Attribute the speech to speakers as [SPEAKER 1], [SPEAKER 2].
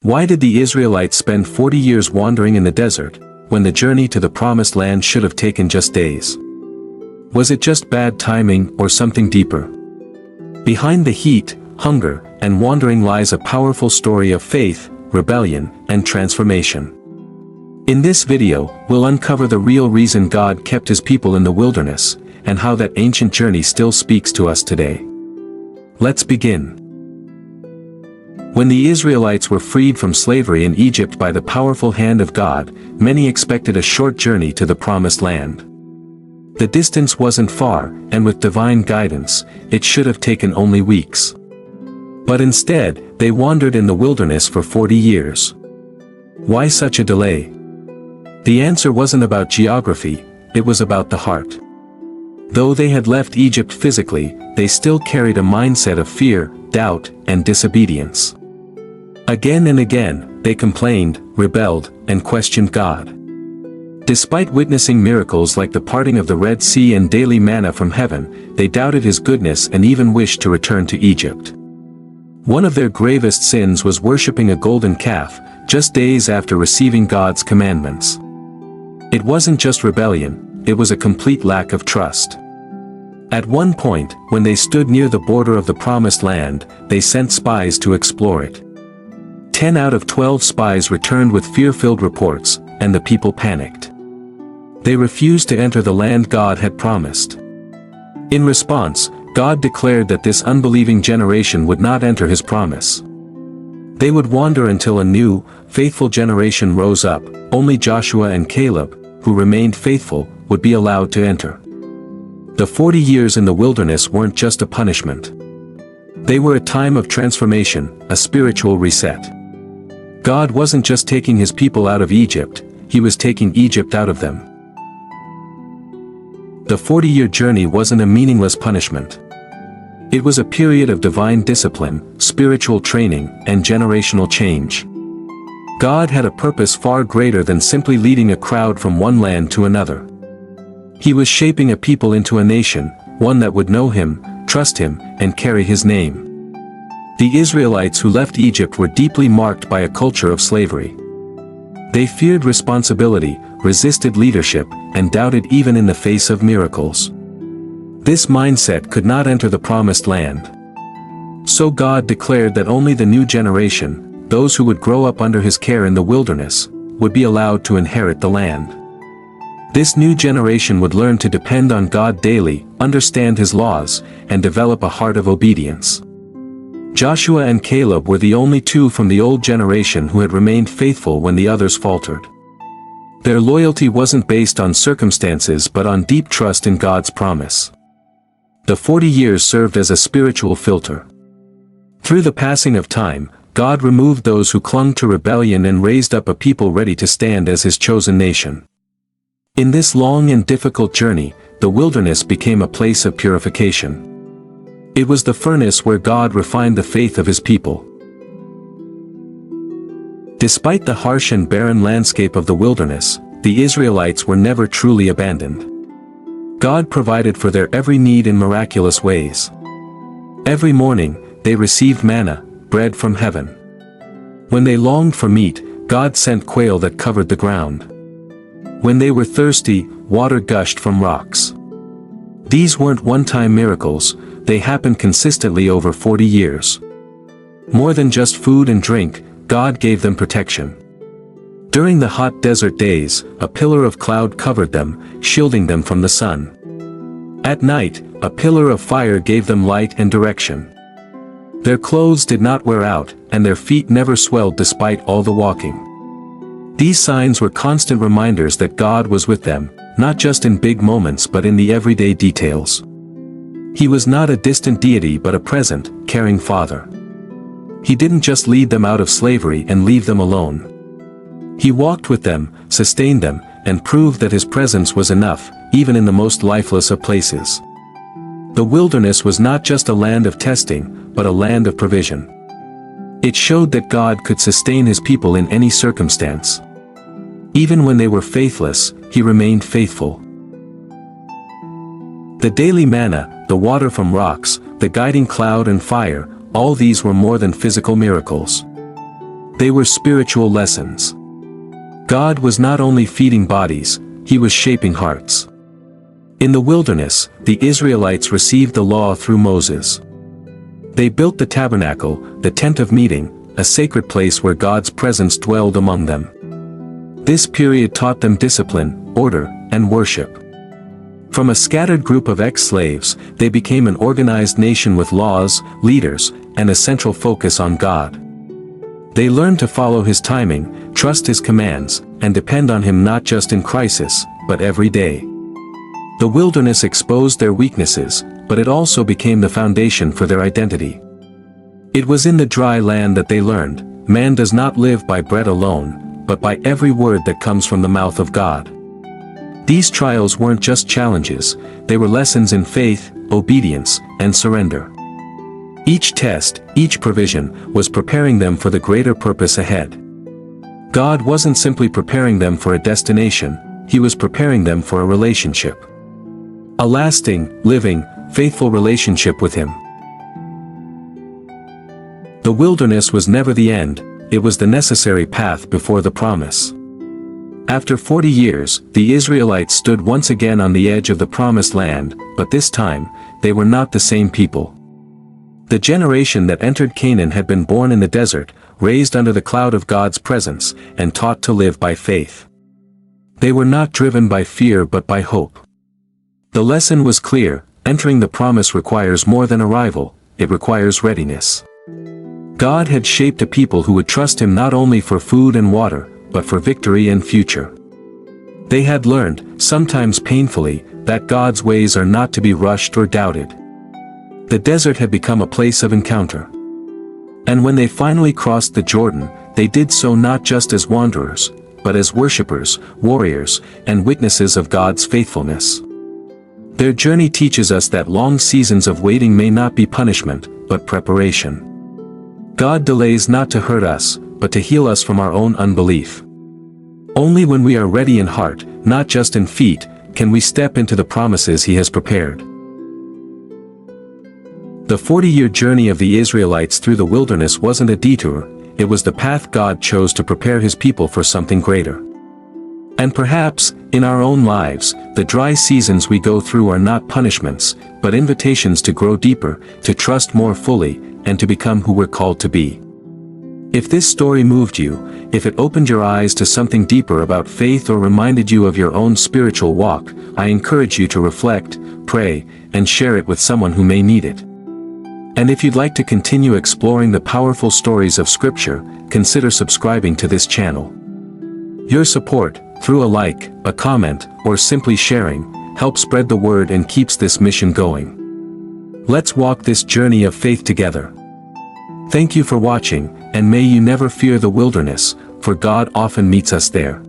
[SPEAKER 1] Why did the Israelites spend 40 years wandering in the desert, when the journey to the promised land should have taken just days? Was it just bad timing or something deeper? Behind the heat, hunger, and wandering lies a powerful story of faith, rebellion, and transformation. In this video, we'll uncover the real reason God kept his people in the wilderness, and how that ancient journey still speaks to us today. Let's begin. When the Israelites were freed from slavery in Egypt by the powerful hand of God, many expected a short journey to the promised land. The distance wasn't far, and with divine guidance, it should have taken only weeks. But instead, they wandered in the wilderness for 40 years. Why such a delay? The answer wasn't about geography, it was about the heart. Though they had left Egypt physically, they still carried a mindset of fear, doubt, and disobedience. Again and again, they complained, rebelled, and questioned God. Despite witnessing miracles like the parting of the Red Sea and daily manna from heaven, they doubted his goodness and even wished to return to Egypt. One of their gravest sins was worshipping a golden calf, just days after receiving God's commandments. It wasn't just rebellion, it was a complete lack of trust. At one point, when they stood near the border of the promised land, they sent spies to explore it. 10 out of 12 spies returned with fear-filled reports, and the people panicked. They refused to enter the land God had promised. In response, God declared that this unbelieving generation would not enter his promise. They would wander until a new, faithful generation rose up. Only Joshua and Caleb, who remained faithful, would be allowed to enter. The 40 years in the wilderness weren't just a punishment. They were a time of transformation, a spiritual reset. God wasn't just taking his people out of Egypt, he was taking Egypt out of them. The 40-year journey wasn't a meaningless punishment. It was a period of divine discipline, spiritual training, and generational change. God had a purpose far greater than simply leading a crowd from one land to another. He was shaping a people into a nation, one that would know him, trust him, and carry his name. The Israelites who left Egypt were deeply marked by a culture of slavery. They feared responsibility, resisted leadership, and doubted even in the face of miracles. This mindset could not enter the promised land. So God declared that only the new generation, those who would grow up under his care in the wilderness, would be allowed to inherit the land. This new generation would learn to depend on God daily, understand his laws, and develop a heart of obedience. Joshua and Caleb were the only two from the old generation who had remained faithful when the others faltered. Their loyalty wasn't based on circumstances but on deep trust in God's promise. The 40 years served as a spiritual filter. Through the passing of time, God removed those who clung to rebellion and raised up a people ready to stand as his chosen nation. In this long and difficult journey, the wilderness became a place of purification. It was the furnace where God refined the faith of his people. Despite the harsh and barren landscape of the wilderness, the Israelites were never truly abandoned. God provided for their every need in miraculous ways. Every morning, they received manna, bread from heaven. When they longed for meat, God sent quail that covered the ground. When they were thirsty, water gushed from rocks. These weren't one-time miracles, they happened consistently over 40 years. More than just food and drink, God gave them protection. During the hot desert days, a pillar of cloud covered them, shielding them from the sun. At night, a pillar of fire gave them light and direction. Their clothes did not wear out, and their feet never swelled despite all the walking. These signs were constant reminders that God was with them, not just in big moments but in the everyday details. He was not a distant deity but a present, caring Father. He didn't just lead them out of slavery and leave them alone. He walked with them, sustained them, and proved that his presence was enough, even in the most lifeless of places. The wilderness was not just a land of testing, but a land of provision. It showed that God could sustain his people in any circumstance. Even when they were faithless, he remained faithful. The daily manna, the water from rocks, the guiding cloud and fire, all these were more than physical miracles. They were spiritual lessons. God was not only feeding bodies, he was shaping hearts. In the wilderness, the Israelites received the law through Moses. They built the tabernacle, the tent of meeting, a sacred place where God's presence dwelled among them. This period taught them discipline, order, and worship. From a scattered group of ex-slaves, they became an organized nation with laws, leaders, and a central focus on God. They learned to follow his timing, trust his commands, and depend on him not just in crisis, but every day. The wilderness exposed their weaknesses, but it also became the foundation for their identity. It was in the dry land that they learned, man does not live by bread alone, but by every word that comes from the mouth of God. These trials weren't just challenges, they were lessons in faith, obedience, and surrender. Each test, each provision, was preparing them for the greater purpose ahead. God wasn't simply preparing them for a destination, he was preparing them for a relationship. A lasting, living, faithful relationship with him. The wilderness was never the end, it was the necessary path before the promise. After 40 years, the Israelites stood once again on the edge of the promised land, but this time, they were not the same people. The generation that entered Canaan had been born in the desert, raised under the cloud of God's presence, and taught to live by faith. They were not driven by fear but by hope. The lesson was clear, entering the promise requires more than arrival, it requires readiness. God had shaped a people who would trust him not only for food and water, but for victory and future. They had learned, sometimes painfully, that God's ways are not to be rushed or doubted. The desert had become a place of encounter. And when they finally crossed the Jordan, they did so not just as wanderers, but as worshippers, warriors, and witnesses of God's faithfulness. Their journey teaches us that long seasons of waiting may not be punishment, but preparation. God delays not to hurt us, but to heal us from our own unbelief. Only when we are ready in heart, not just in feet, can we step into the promises he has prepared. The 40-year journey of the Israelites through the wilderness wasn't a detour, it was the path God chose to prepare his people for something greater. And perhaps, in our own lives, the dry seasons we go through are not punishments, but invitations to grow deeper, to trust more fully, and to become who we're called to be. If this story moved you, if it opened your eyes to something deeper about faith or reminded you of your own spiritual walk, I encourage you to reflect, pray, and share it with someone who may need it. And if you'd like to continue exploring the powerful stories of Scripture, consider subscribing to this channel. Your support, through a like, a comment, or simply sharing, helps spread the word and keeps this mission going. Let's walk this journey of faith together. Thank you for watching, and may you never fear the wilderness, for God often meets us there.